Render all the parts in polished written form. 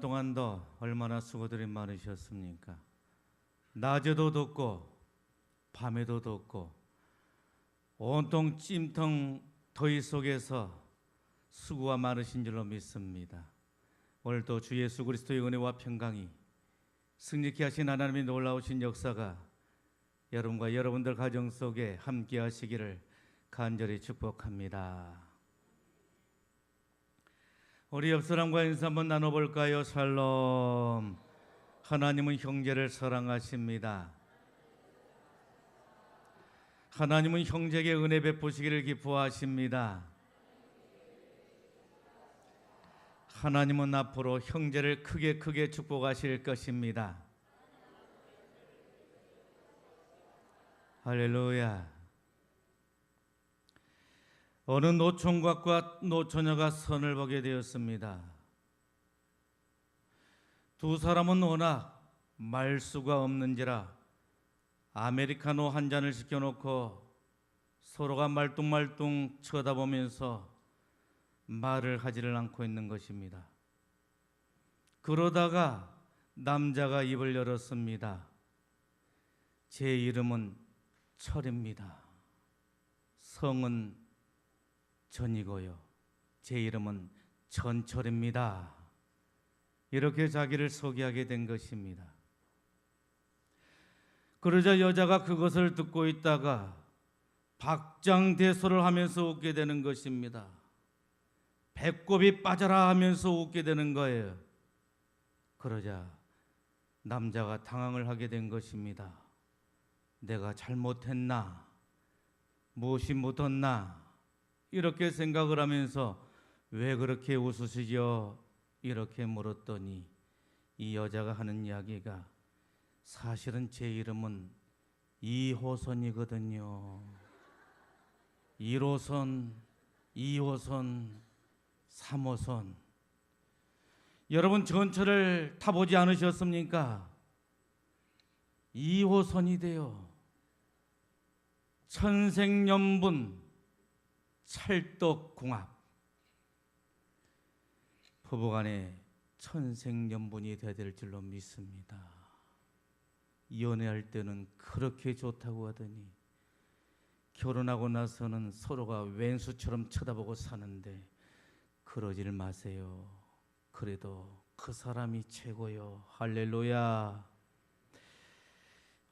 동안도 얼마나 수고들이 많으셨습니까? 낮에도 덥고 밤에도 덥고 온통 찜통 더위 속에서 수고가 많으신 줄로 믿습니다. 오늘도 주 예수 그리스도의 은혜와 평강이 승리케 하신 하나님의 놀라우신 역사가 여러분과 여러분들 가정 속에 함께 하시기를 간절히 축복합니다. 우리 옆 사람과 인사 한번 나눠볼까요? 샬롬. 하나님은 형제를 사랑하십니다. 하나님은 형제에게 은혜 베푸시기를 기뻐하십니다. 하나님은 앞으로 형제를 크게 축복하실 것입니다. 할렐루야. 어느 노총각과 노처녀가 선을 보게 되었습니다. 두 사람은 워낙 말수가 없는지라 아메리카노 한 잔을 시켜놓고 서로가 말뚱말뚱 쳐다보면서 말을 하지를 않고 있는 것입니다. 그러다가 남자가 입을 열었습니다. 제 이름은 철입니다. 성은 전이고요. 제 이름은 전철입니다. 이렇게 자기를 소개하게 된 것입니다. 그러자 여자가 그것을 듣고 있다가 박장대소를 하면서 웃게 되는 것입니다. 배꼽이 빠져라 하면서 웃게 되는 거예요. 그러자 남자가 당황을 하게 된 것입니다. 내가 잘못했나? 무엇이 묻었나? 이렇게 생각을 하면서 왜 그렇게 웃으시죠? 이렇게 물었더니 이 여자가 하는 이야기가 사실은 제 이름은 2호선이거든요. 1호선, 2호선, 3호선. 여러분 전철을 타보지 않으셨습니까? 2호선이 돼요. 천생연분 찰떡궁합. 부부간에 천생연분이 되어야 될 줄로 믿습니다. 연애할 때는 그렇게 좋다고 하더니 결혼하고 나서는 서로가 왼수처럼 쳐다보고 사는데 그러질 마세요. 그래도 그 사람이 최고요. 할렐루야.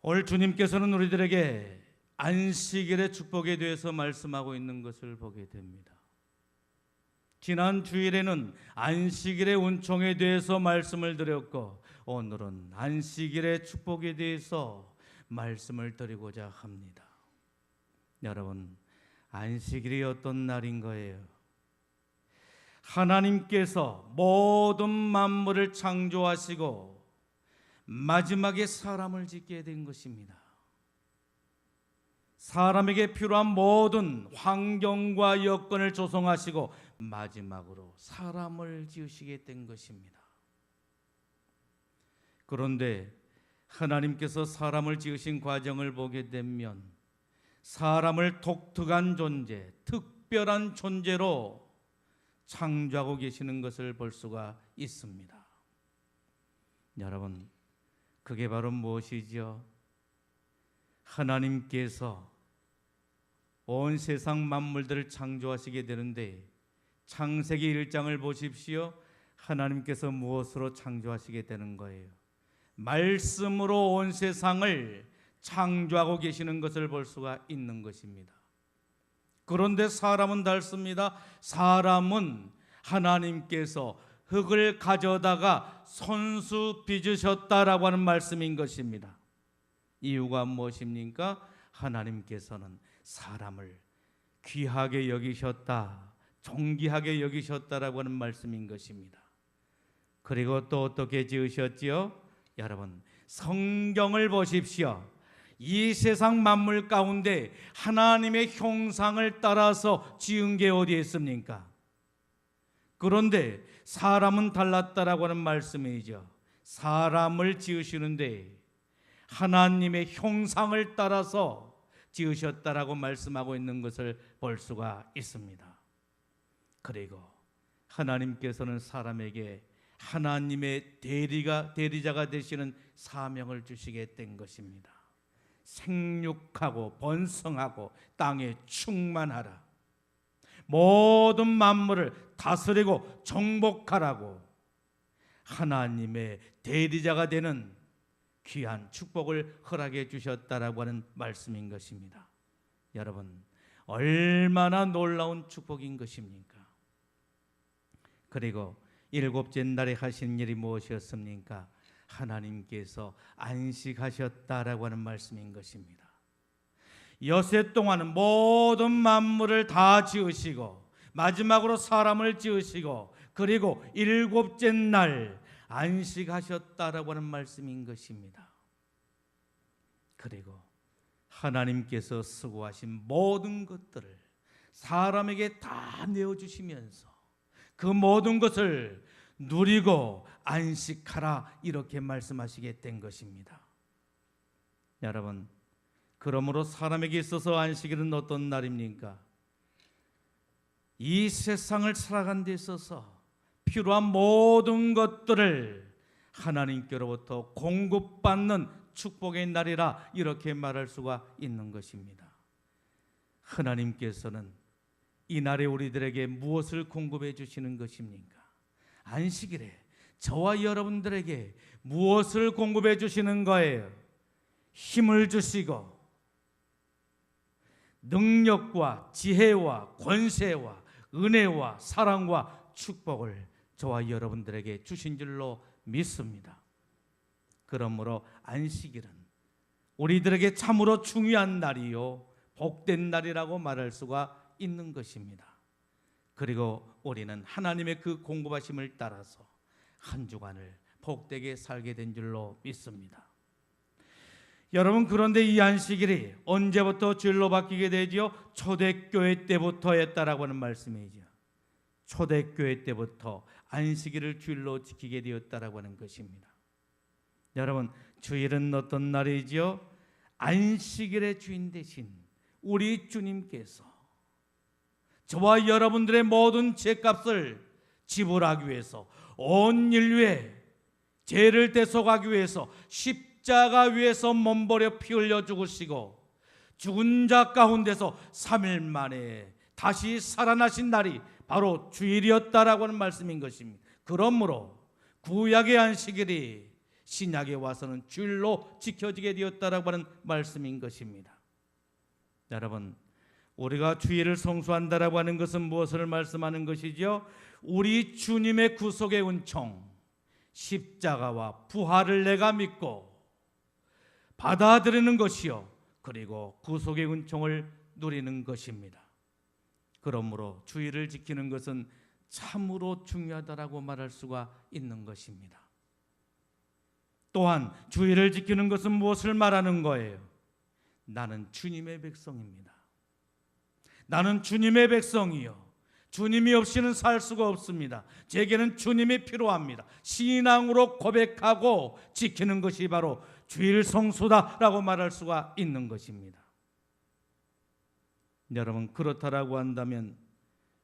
오늘 주님께서는 우리들에게 안식일의 축복에 대해서 말씀하고 있는 것을 보게 됩니다. 지난 주일에는 안식일의 은총에 대해서 말씀을 드렸고 오늘은 안식일의 축복에 대해서 말씀을 드리고자 합니다. 여러분, 안식일이 어떤 날인 거예요? 하나님께서 모든 만물을 창조하시고 마지막에 사람을 짓게 된 것입니다. 사람에게 필요한 모든 환경과 여건을 조성하시고 마지막으로 사람을 지으시게 된 것입니다. 그런데 하나님께서 사람을 지으신 과정을 보게 되면 사람을 독특한 존재, 특별한 존재로 창조하고 계시는 것을 볼 수가 있습니다. 여러분, 그게 바로 무엇이죠? 하나님께서 온 세상 만물들을 창조하시게 되는데 창세기 1장을 보십시오. 하나님께서 무엇으로 창조하시게 되는 거예요? 말씀으로 온 세상을 창조하고 계시는 것을 볼 수가 있는 것입니다. 그런데 사람은 다릅니다. 사람은 하나님께서 흙을 가져다가 손수 빚으셨다라고 하는 말씀인 것입니다. 이유가 무엇입니까? 하나님께서는 사람을 귀하게 여기셨다, 존귀하게 여기셨다라고 하는 말씀인 것입니다. 그리고 또 어떻게 지으셨지요? 여러분, 성경을 보십시오. 이 세상 만물 가운데 하나님의 형상을 따라서 지은 게 어디에 있습니까? 그런데 사람은 달랐다라고 하는 말씀이죠. 사람을 지으시는데 하나님의 형상을 따라서 지으셨다라고 말씀하고 있는 것을 볼 수가 있습니다. 그리고 하나님께서는 사람에게 하나님의 대리자가 되시는 사명을 주시게 된 것입니다. 생육하고 번성하고 땅에 충만하라. 모든 만물을 다스리고 정복하라고 하나님의 대리자가 되는 귀한 축복을 허락해 주셨다라고 하는 말씀인 것입니다. 여러분, 얼마나 놀라운 축복인 것입니까? 그리고 일곱째 날에 하신 일이 무엇이었습니까? 하나님께서 안식하셨다라고 하는 말씀인 것입니다. 여세 동안은 모든 만물을 다 지으시고 마지막으로 사람을 지으시고 그리고 일곱째 날 안식하셨다라고 하는 말씀인 것입니다. 그리고 하나님께서 수고하신 모든 것들을 사람에게 다 내어주시면서 그 모든 것을 누리고 안식하라 이렇게 말씀하시게 된 것입니다. 여러분, 그러므로 사람에게 있어서 안식일은 어떤 날입니까? 이 세상을 살아가는 데 있어서 필요한 모든 것들을 하나님께로부터 공급받는 축복의 날이라 이렇게 말할 수가 있는 것입니다. 하나님께서는 이 날에 우리들에게 무엇을 공급해 주시는 것입니까? 안식일에 저와 여러분들에게 무엇을 공급해 주시는 거예요? 힘을 주시고 능력과 지혜와 권세와 은혜와 사랑과 축복을 저와 여러분들에게 주신 줄로 믿습니다. 그러므로 안식일은 우리들에게 참으로 중요한 날이요 복된 날이라고 말할 수가 있는 것입니다. 그리고 우리는 하나님의 그 공급하심을 따라서 한 주간을 복되게 살게 된 줄로 믿습니다. 여러분, 그런데 이 안식일이 언제부터 주일로 바뀌게 되지요? 초대교회 때부터였다라고 하는 말씀이죠. 초대교회 때부터 안식일을 주일로 지키게 되었다라고 하는 것입니다. 여러분, 주일은 어떤 날이지요? 안식일의 주인 되신 우리 주님께서 저와 여러분들의 모든 죄값을 지불하기 위해서 온 인류의 죄를 대속하기 위해서 십자가 위에서 몸버려 피 흘려 죽으시고 죽은 자 가운데서 3일 만에 다시 살아나신 날이 바로 주일이었다라고 하는 말씀인 것입니다. 그러므로 구약의 안식일이 신약에 와서는 주일로 지켜지게 되었다라고 하는 말씀인 것입니다. 여러분, 우리가 주일을 성수한다라고 하는 것은 무엇을 말씀하는 것이죠? 우리 주님의 구속의 은총, 십자가와 부활을 내가 믿고 받아들이는 것이요, 그리고 구속의 은총을 누리는 것입니다. 그러므로 주일을 지키는 것은 참으로 중요하다라고 말할 수가 있는 것입니다. 또한 주일을 지키는 것은 무엇을 말하는 거예요? 나는 주님의 백성입니다. 나는 주님의 백성이요, 주님이 없이는 살 수가 없습니다. 제게는 주님이 필요합니다. 신앙으로 고백하고 지키는 것이 바로 주일 성수다라고 말할 수가 있는 것입니다. 여러분, 그렇다라고 한다면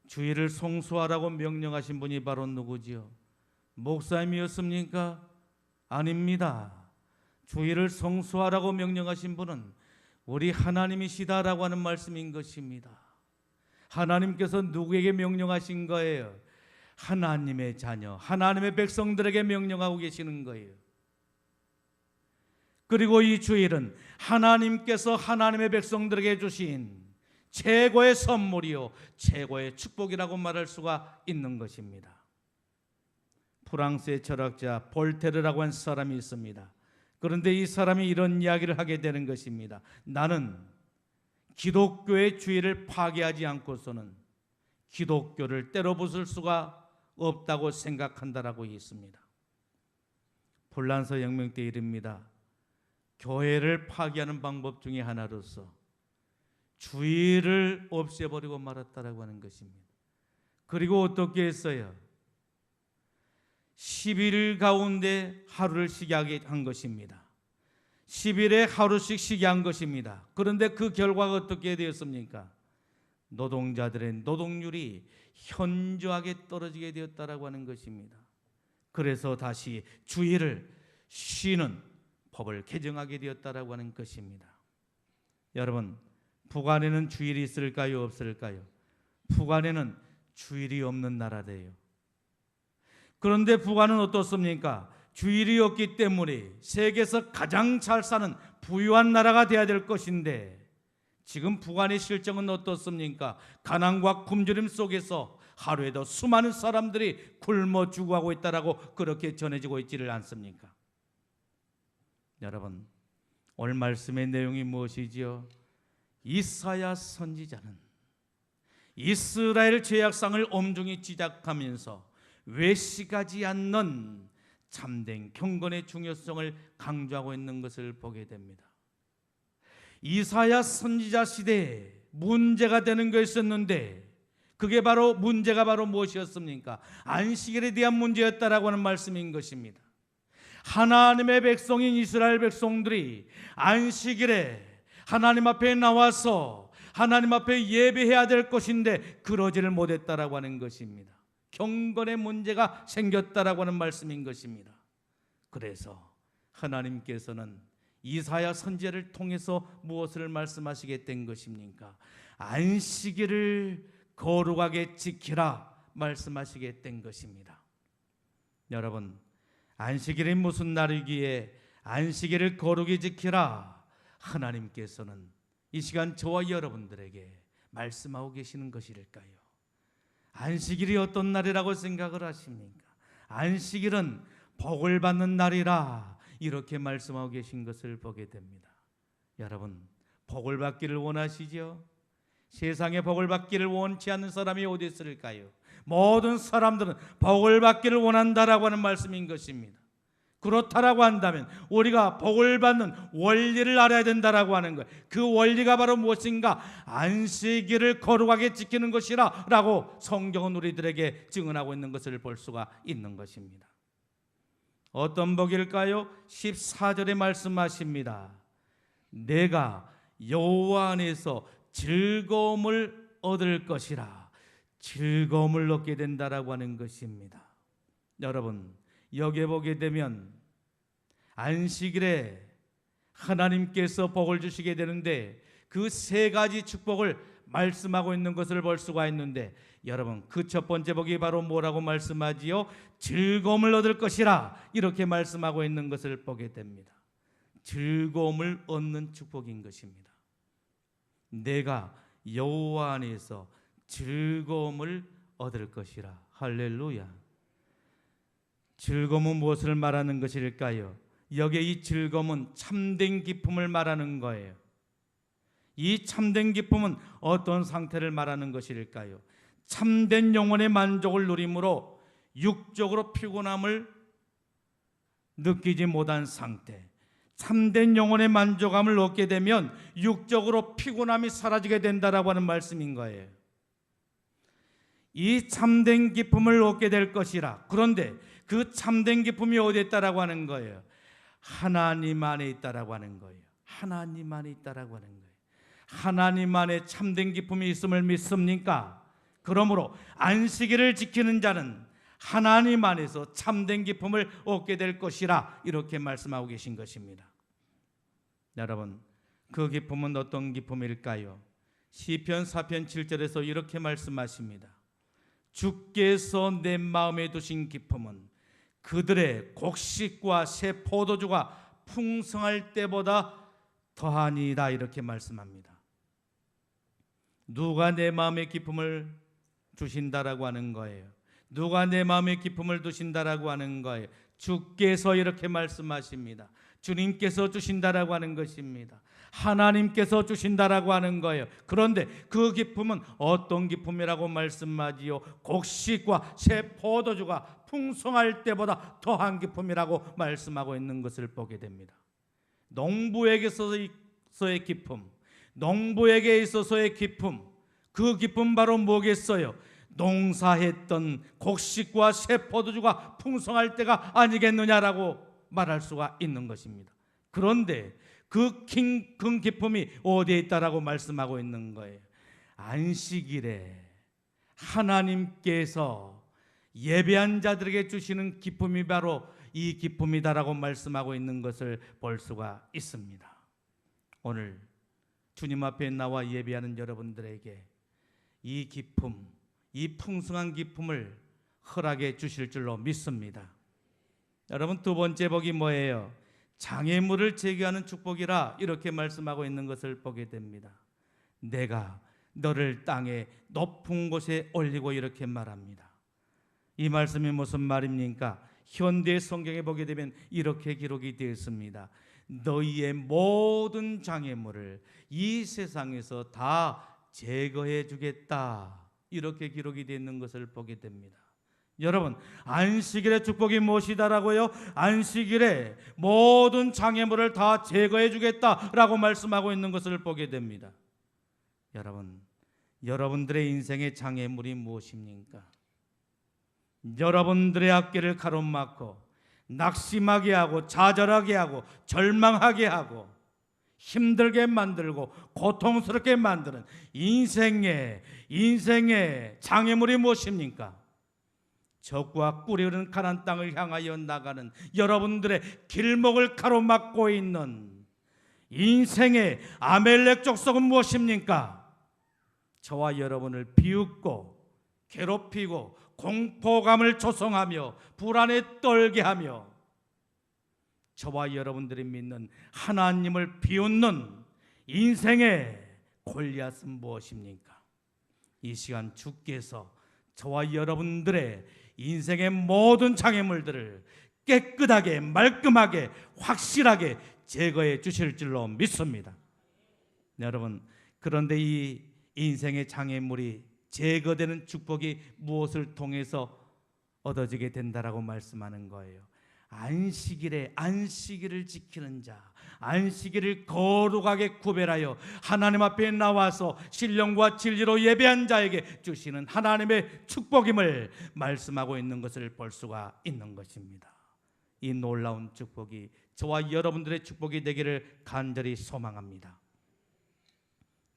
주일을 성수하라고 명령하신 분이 바로 누구지요? 목사님이었습니까? 아닙니다. 주일을 성수하라고 명령하신 분은 우리 하나님이시다라고 하는 말씀인 것입니다. 하나님께서 누구에게 명령하신 거예요? 하나님의 자녀, 하나님의 백성들에게 명령하고 계시는 거예요. 그리고 이 주일은 하나님께서 하나님의 백성들에게 주신 최고의 선물이요, 최고의 축복이라고 말할 수가 있는 것입니다. 프랑스의 철학자 볼테르라고 한 사람이 있습니다. 그런데 이 사람이 이런 이야기를 하게 되는 것입니다. 나는 기독교의 주의를 파괴하지 않고서는 기독교를 때려 부술 수가 없다고 생각한다라고 했습니다. 불란서 혁명 때 일입니다. 교회를 파괴하는 방법 중에 하나로서 주의를 없애버리고 말았다라고 하는 것입니다. 그리고 어떻게 했어요? 10일 가운데 하루를 쉬게 한 것입니다. 10일에 하루씩 쉬게 한 것입니다. 그런데 그 결과가 어떻게 되었습니까? 노동자들의 노동률이 현저하게 떨어지게 되었다라고 하는 것입니다. 그래서 다시 주일을 쉬는 법을 개정하게 되었다라고 하는 것입니다. 여러분, 북한에는 주일이 있을까요? 없을까요? 북한에는 주일이 없는 나라래요. 그런데 북한은 어떻습니까? 주일이 없기 때문에 세계에서 가장 잘 사는 부유한 나라가 되어야 될 것인데 지금 북한의 실정은 어떻습니까? 가난과 굶주림 속에서 하루에도 수많은 사람들이 굶어 죽어가고 있다라고 그렇게 전해지고 있지를 않습니까? 여러분, 오늘 말씀의 내용이 무엇이지요? 이사야 선지자는 이스라엘 죄악상을 엄중히 지적하면서 외식하지 않는 참된 경건의 중요성을 강조하고 있는 것을 보게 됩니다. 이사야 선지자 시대에 문제가 되는 것이었는데 그게 바로 문제가 바로 무엇이었습니까? 안식일에 대한 문제였다라고 하는 말씀인 것입니다. 하나님의 백성인 이스라엘 백성들이 안식일에 하나님 앞에 나와서 하나님 앞에 예배해야 될 것인데 그러지를 못했다라고 하는 것입니다. 경건의 문제가 생겼다라고 하는 말씀인 것입니다. 그래서 하나님께서는 이사야 선지자를 통해서 무엇을 말씀하시게 된 것입니까? 안식일을 거룩하게 지키라 말씀하시게 된 것입니다. 여러분, 안식일이 무슨 날이기에 안식일을 거룩히 지키라 하나님께서는 이 시간 저와 여러분들에게 말씀하고 계시는 것일까요? 안식일이 어떤 날이라고 생각을 하십니까? 안식일은 복을 받는 날이라 이렇게 말씀하고 계신 것을 보게 됩니다. 여러분, 복을 받기를 원하시죠? 세상에 복을 받기를 원치 않는 사람이 어디 있을까요? 모든 사람들은 복을 받기를 원한다라고 하는 말씀인 것입니다. 그렇다라고 한다면 우리가 복을 받는 원리를 알아야 된다라고 하는 거예요. 그 원리가 바로 무엇인가? 안식일을 거룩하게 지키는 것이라 라고 성경은 우리들에게 증언하고 있는 것을 볼 수가 있는 것입니다. 어떤 복일까요? 14절에 말씀하십니다. 내가 여호와 안에서 즐거움을 얻을 것이라. 즐거움을 얻게 된다라고 하는 것입니다. 여러분, 여기에 보게 되면 안식일에 하나님께서 복을 주시게 되는데 그 세 가지 축복을 말씀하고 있는 것을 볼 수가 있는데 여러분, 그 첫 번째 복이 바로 뭐라고 말씀하지요? 즐거움을 얻을 것이라 이렇게 말씀하고 있는 것을 보게 됩니다. 즐거움을 얻는 축복인 것입니다. 내가 여호와 안에서 즐거움을 얻을 것이라. 할렐루야. 즐거움은 무엇을 말하는 것일까요? 여기에 이 즐거움은 참된 기쁨을 말하는 거예요. 이 참된 기쁨은 어떤 상태를 말하는 것일까요? 참된 영혼의 만족을 누림으로 육적으로 피곤함을 느끼지 못한 상태, 참된 영혼의 만족감을 얻게 되면 육적으로 피곤함이 사라지게 된다라고 하는 말씀인 거예요. 이 참된 기쁨을 얻게 될 것이라. 그런데 그 참된 기쁨이 어디에 있다라고 하는 거예요? 하나님 안에 있다라고 하는 거예요. 하나님 안에 있다라고 하는 거예요. 하나님 안에 참된 기쁨이 있음을 믿습니까? 그러므로 안식일을 지키는 자는 하나님 안에서 참된 기쁨을 얻게 될 것이라 이렇게 말씀하고 계신 것입니다. 여러분, 그 기쁨은 어떤 기쁨일까요? 시편 4편 7절에서 이렇게 말씀하십니다. 주께서 내 마음에 두신 기쁨은 그들의 곡식과 새 포도주가 풍성할 때보다 더하니라 이렇게 말씀합니다. 누가 내 마음에 기쁨을 주신다라고 하는 거예요? 누가 내 마음에 기쁨을 두신다라고 하는 거예요? 주께서 이렇게 말씀하십니다. 주님께서 주신다라고 하는 것입니다. 하나님께서 주신다라고 하는 거예요. 그런데 그 기쁨은 어떤 기쁨이라고 말씀하지요? 곡식과 새 포도주가 풍성할 때보다 더한 기쁨이라고 말씀하고 있는 것을 보게 됩니다. 농부에게서의 기쁨, 농부에게 있어서의 기쁨, 그 기쁨 바로 뭐겠어요? 농사했던 곡식과 새 포도주가 풍성할 때가 아니겠느냐라고 말할 수가 있는 것입니다. 그런데 그 큰 기쁨이 어디에 있다라고 말씀하고 있는 거예요? 안식일에 하나님께서 예배한 자들에게 주시는 기쁨이 바로 이 기쁨이다라고 말씀하고 있는 것을 볼 수가 있습니다. 오늘 주님 앞에 나와 예배하는 여러분들에게 이 기쁨, 이 풍성한 기쁨을 허락해 주실 줄로 믿습니다. 여러분, 두 번째 복이 뭐예요? 장애물을 제거하는 축복이라 이렇게 말씀하고 있는 것을 보게 됩니다. 내가 너를 땅의 높은 곳에 올리고 이렇게 말합니다. 이 말씀이 무슨 말입니까? 현대 성경에 보게 되면 이렇게 기록이 되어 있습니다. 너희의 모든 장애물을 이 세상에서 다 제거해 주겠다, 이렇게 기록이 되어 있는 것을 보게 됩니다. 여러분, 안식일의 축복이 무엇이다라고요? 안식일에 모든 장애물을 다 제거해 주겠다라고 말씀하고 있는 것을 보게 됩니다. 여러분, 여러분들의 인생의 장애물이 무엇입니까? 여러분들의 앞길을 가로막고 낙심하게 하고 좌절하게 하고 절망하게 하고 힘들게 만들고 고통스럽게 만드는 인생의 장애물이 무엇입니까? 적과 꿀이 흐르는 가나안 땅을 향하여 나가는 여러분들의 길목을 가로막고 있는 인생의 아멜렉 족속은 무엇입니까? 저와 여러분을 비웃고 괴롭히고 공포감을 조성하며 불안에 떨게 하며 저와 여러분들이 믿는 하나님을 비웃는 인생의 골리앗은 무엇입니까? 이 시간 주께서 저와 여러분들의 인생의 모든 장애물들을 깨끗하게 말끔하게 확실하게 제거해 주실 줄로 믿습니다. 여러분, 그런데 이 인생의 장애물이 제거되는 축복이 무엇을 통해서 얻어지게 된다라고 말씀하는 거예요? 안식일을 지키는 자, 안식일을 거룩하게 구별하여 하나님 앞에 나와서 신령과 진리로 예배한 자에게 주시는 하나님의 축복임을 말씀하고 있는 것을 볼 수가 있는 것입니다. 이 놀라운 축복이 저와 여러분들의 축복이 되기를 간절히 소망합니다.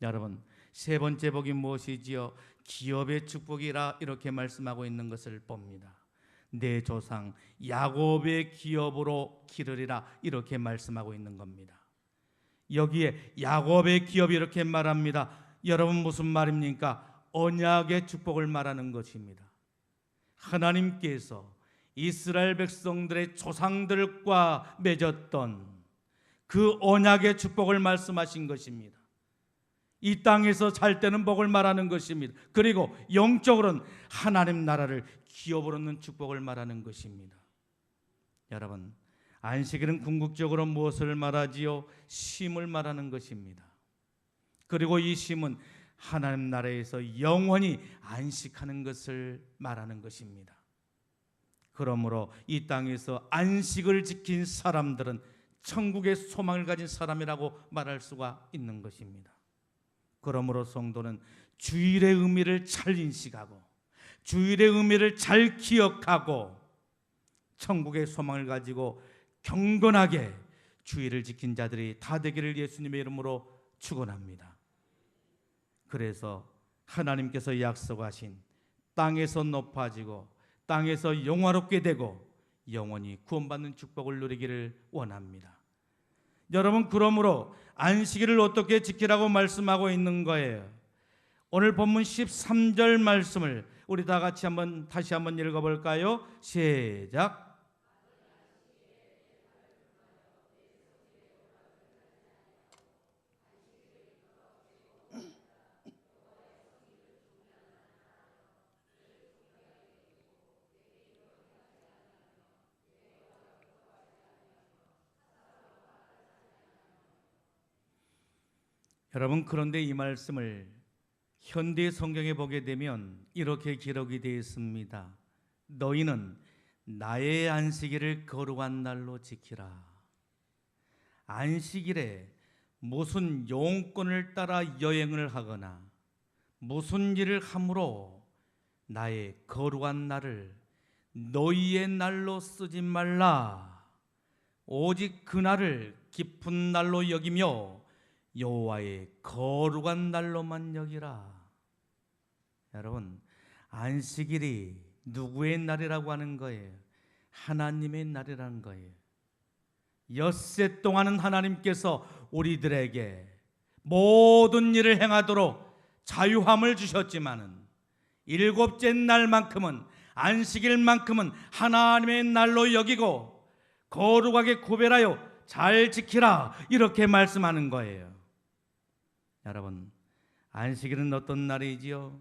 여러분, 세 번째 복이 무엇이지요? 기업의 축복이라 이렇게 말씀하고 있는 것을 봅니다. 내 조상 야곱의 기업으로 기르리라 이렇게 말씀하고 있는 겁니다. 여기에 야곱의 기업이 이렇게 말합니다. 여러분, 무슨 말입니까? 언약의 축복을 말하는 것입니다. 하나님께서 이스라엘 백성들의 조상들과 맺었던 그 언약의 축복을 말씀하신 것입니다. 이 땅에서 살 때는 복을 말하는 것입니다. 그리고 영적으로는 하나님 나라를 기업으로 얻는 축복을 말하는 것입니다. 여러분, 안식일은 궁극적으로 무엇을 말하지요? 쉼을 말하는 것입니다. 그리고 이 쉼은 하나님 나라에서 영원히 안식하는 것을 말하는 것입니다. 그러므로 이 땅에서 안식을 지킨 사람들은 천국의 소망을 가진 사람이라고 말할 수가 있는 것입니다. 그러므로 성도는 주일의 의미를 잘 인식하고 주일의 의미를 잘 기억하고 천국의 소망을 가지고 경건하게 주일을 지킨 자들이 다 되기를 예수님의 이름으로 축원합니다. 그래서 하나님께서 약속하신 땅에서 높아지고 땅에서 영화롭게 되고 영원히 구원받는 축복을 누리기를 원합니다. 여러분, 그러므로 안식일을 어떻게 지키라고 말씀하고 있는 거예요? 오늘 본문 13절 말씀을 우리 다 같이 다시 한번 읽어볼까요? 시작. 여러분, 그런데 이 말씀을 현대 성경에 보게 되면 이렇게 기록이 되어 있습니다. 너희는 나의 안식일을 거룩한 날로 지키라. 안식일에 무슨 용건을 따라 여행을 하거나 무슨 일을 함으로 나의 거룩한 날을 너희의 날로 쓰지 말라. 오직 그 날을 깊은 날로 여기며 여호와의 거룩한 날로만 여기라. 여러분, 안식일이 누구의 날이라고 하는 거예요? 하나님의 날이라는 거예요. 엿새 동안은 하나님께서 우리들에게 모든 일을 행하도록 자유함을 주셨지만은 일곱째 날만큼은, 안식일만큼은 하나님의 날로 여기고 거룩하게 구별하여 잘 지키라, 이렇게 말씀하는 거예요. 여러분, 안식일은 어떤 날이지요?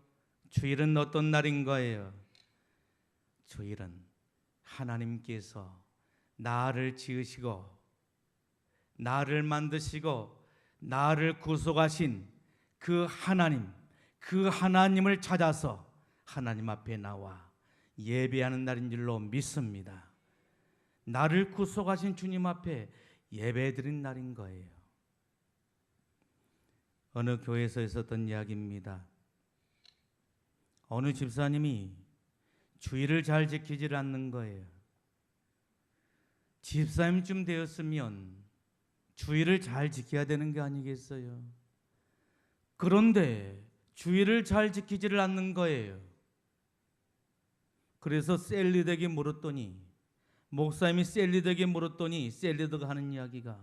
주일은 어떤 날인 거예요? 주일은 하나님께서 나를 지으시고 나를 만드시고 나를 구속하신 그 하나님을 찾아서 하나님 앞에 나와 예배하는 날인 줄로 믿습니다. 나를 구속하신 주님 앞에 예배드린 날인 거예요. 어느 교회에서 있었던 이야기입니다. 어느 집사님이 주일을 잘 지키질 않는 거예요. 집사님쯤 되었으면 주일을 잘 지켜야 되는 게 아니겠어요? 그런데 주일을 잘 지키지를 않는 거예요. 그래서 셀리드에게 물었더니, 목사님이 셀리드에게 물었더니 셀리드가 하는 이야기가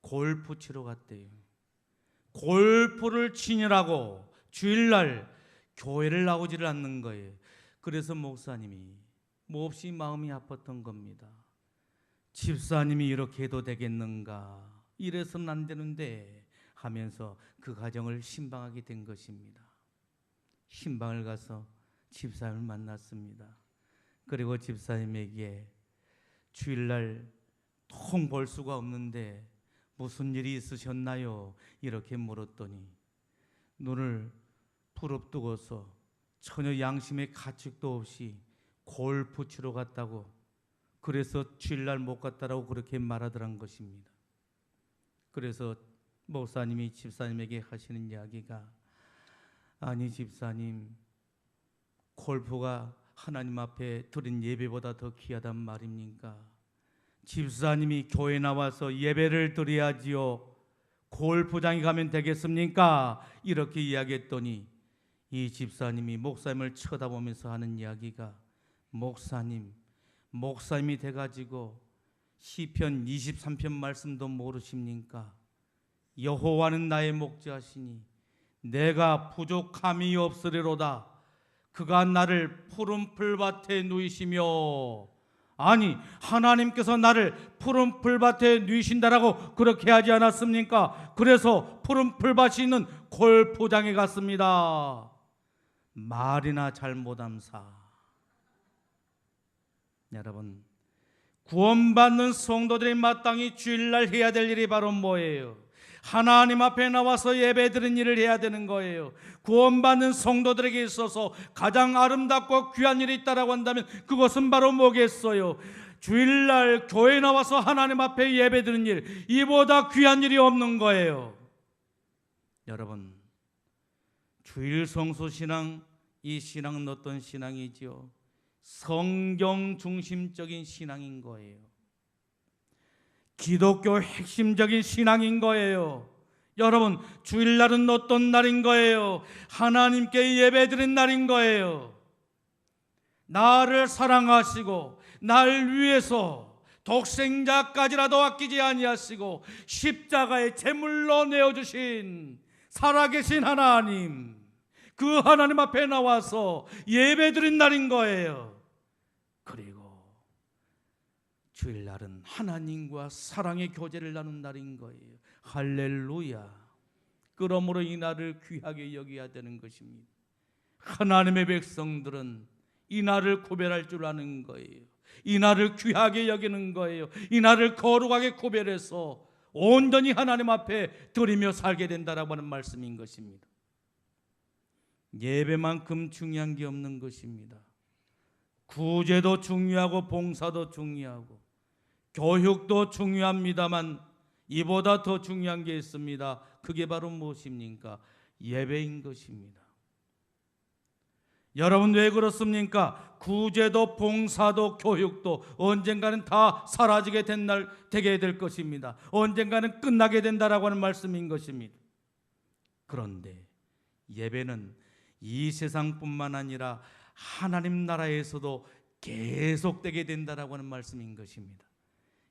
골프 치러 갔대요. 골프를 치느라고 주일날 교회를 나오지를 않는 거예요. 그래서 목사님이 몹시 마음이 아팠던 겁니다. 집사님이 이렇게 해도 되겠는가, 이래서는 안 되는데 하면서 그 가정을 신방하게 된 것입니다. 신방을 가서 집사님을 만났습니다. 그리고 집사님에게 주일날 통 볼 수가 없는데 무슨 일이 있으셨나요? 이렇게 물었더니 눈을 부릅뜨고서 전혀 양심의 가책도 없이 골프 치러 갔다고, 그래서 주일날 못 갔다라고 그렇게 말하더란 것입니다. 그래서 목사님이 집사님에게 하시는 이야기가, 아니 집사님, 골프가 하나님 앞에 드린 예배보다 더 귀하단 말입니까? 집사님이 교회 나와서 예배를 드려야지요, 골프장에 가면 되겠습니까? 이렇게 이야기했더니 이 집사님이 목사님을 쳐다보면서 하는 이야기가, 목사님이 돼가지고 시편 23편 말씀도 모르십니까? 여호와는 나의 목자시니 내가 부족함이 없으리로다. 그가 나를 푸른 풀밭에 누이시며, 아니 하나님께서 나를 푸른 풀밭에 누이신다라고 그렇게 하지 않았습니까? 그래서 푸른 풀밭이 있는 골프장에 갔습니다. 말이나 잘못함사. 여러분, 구원받는 성도들이 마땅히 주일날 해야 될 일이 바로 뭐예요? 하나님 앞에 나와서 예배드리는 일을 해야 되는 거예요. 구원받는 성도들에게 있어서 가장 아름답고 귀한 일이 있다라고 한다면 그것은 바로 뭐겠어요? 주일날 교회 나와서 하나님 앞에 예배드리는 일, 이보다 귀한 일이 없는 거예요. 여러분, 주일 성수 신앙, 이 신앙은 어떤 신앙이지요? 성경 중심적인 신앙인 거예요. 기독교 핵심적인 신앙인 거예요. 여러분, 주일날은 어떤 날인 거예요? 하나님께 예배드린 날인 거예요. 나를 사랑하시고 날 위해서 독생자까지라도 아끼지 아니하시고 십자가에 제물로 내어주신 살아계신 하나님, 그 하나님 앞에 나와서 예배드린 날인 거예요. 그리고 주일날은 하나님과 사랑의 교제를 나눈 날인 거예요. 할렐루야. 그러므로 이 날을 귀하게 여겨야 되는 것입니다. 하나님의 백성들은 이 날을 구별할 줄 아는 거예요. 이 날을 귀하게 여기는 거예요. 이 날을 거룩하게 구별해서 온전히 하나님 앞에 드리며 살게 된다라고 하는 말씀인 것입니다. 예배만큼 중요한 게 없는 것입니다. 구제도 중요하고 봉사도 중요하고 교육도 중요합니다만 이보다 더 중요한 게 있습니다. 그게 바로 무엇입니까? 예배인 것입니다. 여러분, 왜 그렇습니까? 구제도 봉사도 교육도 언젠가는 다 사라지게 되게 될 것입니다. 언젠가는 끝나게 된다라고 하는 말씀인 것입니다. 그런데 예배는 이 세상뿐만 아니라 하나님 나라에서도 계속되게 된다라고 하는 말씀인 것입니다.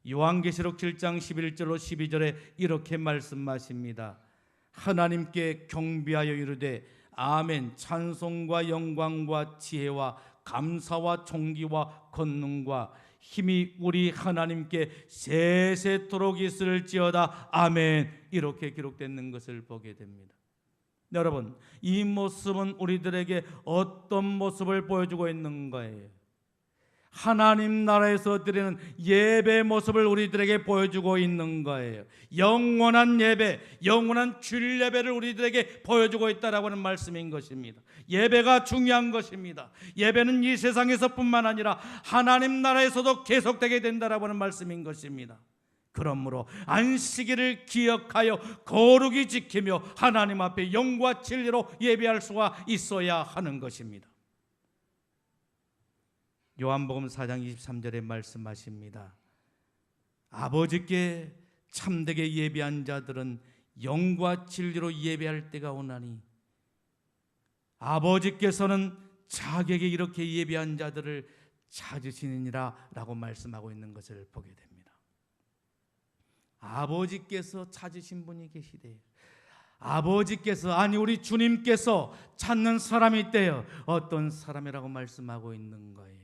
요한계시록 7장 11절로 12절에 이렇게 말씀하십니다. 하나님께 경배하여 이르되 아멘. 찬송과 영광과 지혜와 감사와 존귀와 권능과 힘이 우리 하나님께 세세토록 있을지어다. 아멘. 이렇게 기록되는 것을 보게 됩니다. 여러분, 이 모습은 우리들에게 어떤 모습을 보여주고 있는 거예요? 하나님 나라에서 드리는 예배 모습을 우리들에게 보여주고 있는 거예요. 영원한 예배, 영원한 주일 예배를 우리들에게 보여주고 있다라고 하는 말씀인 것입니다. 예배가 중요한 것입니다. 예배는 이 세상에서뿐만 아니라 하나님 나라에서도 계속되게 된다라고 하는 말씀인 것입니다. 그러므로 안식일을 기억하여 거룩히 지키며 하나님 앞에 영과 진리로 예배할 수가 있어야 하는 것입니다. 요한복음 4장 23절에 말씀하십니다. 아버지께 참되게 예배한 자들은 영과 진리로 예배할 때가 오나니 아버지께서는 자기에게 이렇게 예배한 자들을 찾으시느니라 라고 말씀하고 있는 것을 보게 됩니다. 아버지께서 찾으신 분이 계시대요. 아버지께서, 아니 우리 주님께서 찾는 사람이 있대요. 어떤 사람이라고 말씀하고 있는 거예요?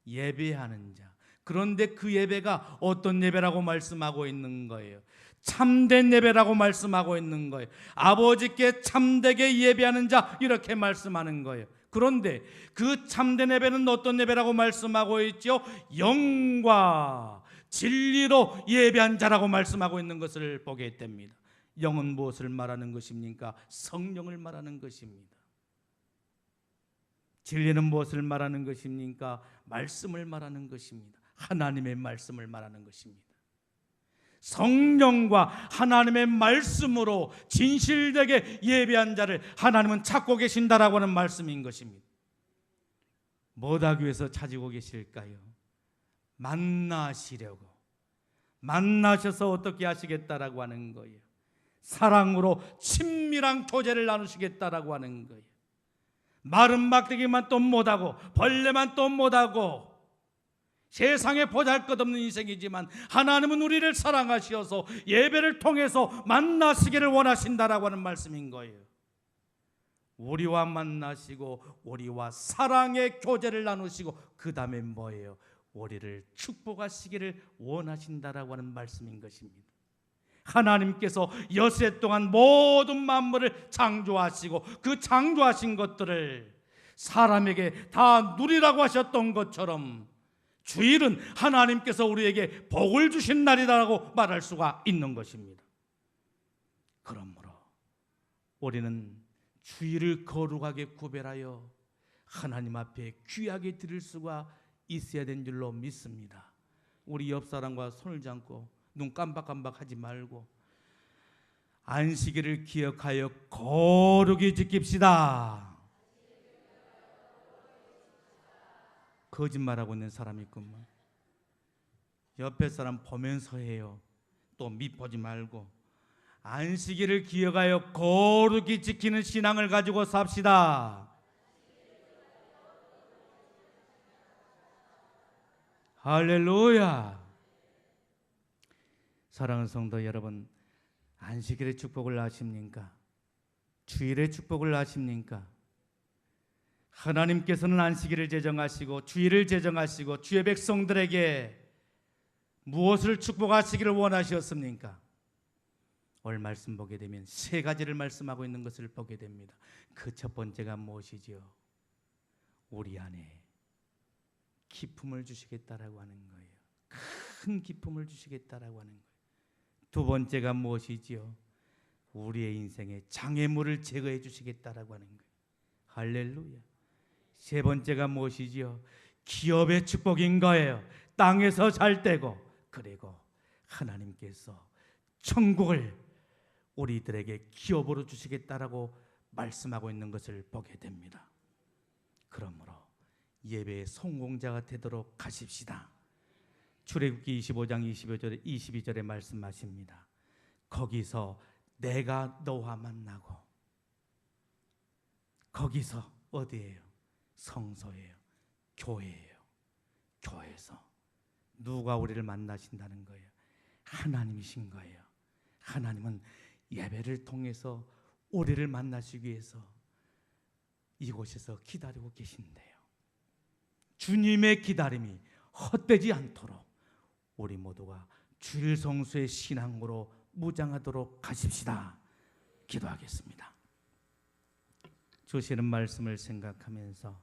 예배하는 자. 그런데 그 예배가 어떤 예배라고 말씀하고 있는 거예요? 참된 예배라고 말씀하고 있는 거예요. 아버지께 참되게 예배하는 자, 이렇게 말씀하는 거예요. 그런데 그 참된 예배는 어떤 예배라고 말씀하고 있죠? 영과 진리로 예배한 자라고 말씀하고 있는 것을 보게 됩니다. 영은 무엇을 말하는 것입니까? 성령을 말하는 것입니다. 진리는 무엇을 말하는 것입니까? 말씀을 말하는 것입니다. 하나님의 말씀을 말하는 것입니다. 성령과 하나님의 말씀으로 진실되게 예배한 자를 하나님은 찾고 계신다라고 하는 말씀인 것입니다. 뭐하기 위해서 찾고 계실까요? 만나시려고. 만나셔서 어떻게 하시겠다라고 하는 거예요? 사랑으로 친밀한 교제를 나누시겠다라고 하는 거예요. 마른 막대기만 또 못하고 벌레만 또 못하고 세상에 보잘것없는 인생이지만 하나님은 우리를 사랑하시어서 예배를 통해서 만나시기를 원하신다라고 하는 말씀인 거예요. 우리와 만나시고 우리와 사랑의 교제를 나누시고 그 다음에 뭐예요? 우리를 축복하시기를 원하신다라고 하는 말씀인 것입니다. 하나님께서 여세 동안 모든 만물을 창조하시고 그 창조하신 것들을 사람에게 다 누리라고 하셨던 것처럼 주일은 하나님께서 우리에게 복을 주신 날이라고 말할 수가 있는 것입니다. 그러므로 우리는 주일을 거룩하게 구별하여 하나님 앞에 귀하게 드릴 수가 있어야 된 줄로 믿습니다. 우리 옆 사람과 손을 잡고 눈 깜박깜박 하지 말고 안식일을 기억하여 거룩히 지킵시다. 거짓말하고 있는 사람이 있구만. 옆에 사람 보면서 해요. 또 밑보지 말고 안식일을 기억하여 거룩히 지키는 신앙을 가지고 삽시다. 할렐루야. 사랑하는 성도 여러분, 안식일의 축복을 아십니까? 주일의 축복을 아십니까? 하나님께서는 안식일을 제정하시고 주일을 제정하시고 주의 백성들에게 무엇을 축복하시기를 원하셨습니까? 오늘 말씀 보게 되면 세 가지를 말씀하고 있는 것을 보게 됩니다. 그 첫 번째가 무엇이죠? 우리 안에 기쁨을 주시겠다라고 하는 거예요. 큰 기쁨을 주시겠다라고 하는 거예요. 두 번째가 무엇이지요? 우리의 인생에 장애물을 제거해 주시겠다라고 하는 거예요. 할렐루야. 세 번째가 무엇이지요? 기업의 축복인 거예요. 땅에서 잘 되고, 그리고 하나님께서 천국을 우리들에게 기업으로 주시겠다라고 말씀하고 있는 것을 보게 됩니다. 그러므로 예배의 성공자가 되도록 하십시다. 출애굽기 25장 22절에 말씀하십니다. 거기서 내가 너와 만나고, 거기서 어디예요? 성소예요. 교회예요. 교회에서 누가 우리를 만나신다는 거예요? 하나님이신 거예요. 하나님은 예배를 통해서 우리를 만나시기 위해서 이곳에서 기다리고 계신데요. 주님의 기다림이 헛되지 않도록 우리 모두가 주일 성수의 신앙으로 무장하도록 하십시다. 기도하겠습니다. 주시는 말씀을 생각하면서